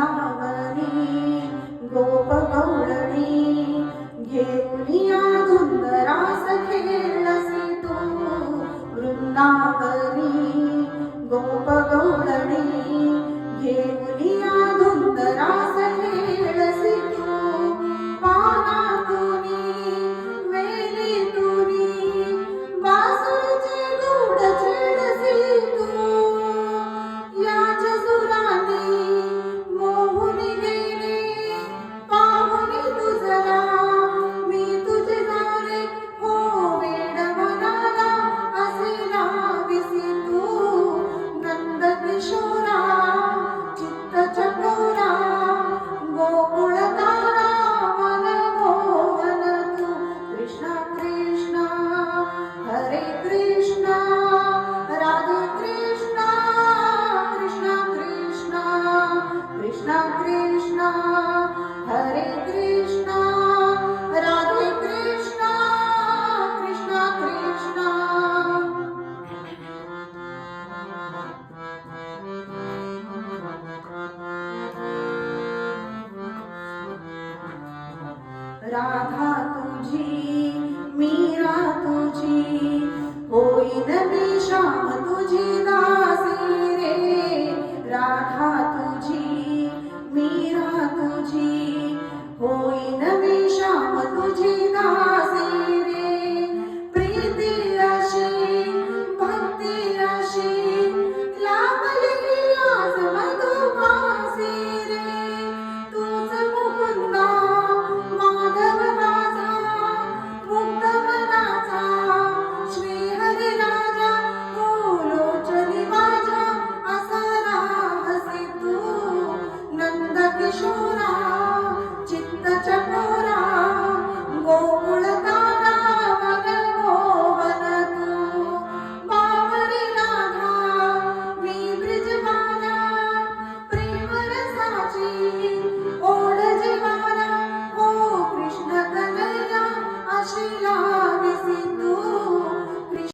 वृंदावनी गोप गौळणी घेऊनिया धुंद रास खेळसी तू वृंदावनी गोप गौळणी घेऊनिया धुंद रास खेळसी तू पानातुनी वेलीतुनी बासुरीचे गूढ छेडसी तू याच सुराने मोहुनी गेले पाहुनी तुझला मी तुझे झाले हो वेड मनाला असे लाविसी तू नंद किशोरा चित्त चकोरा गोकुळ तारा मन मोहन तू कृष्ण कृष्ण हरे कृष्ण राधे कृष्ण कृष्ण कृष्ण कृष्ण कृष्ण हरे कृष्ण राधे कृष्ण कृष्ण कृष्ण राधा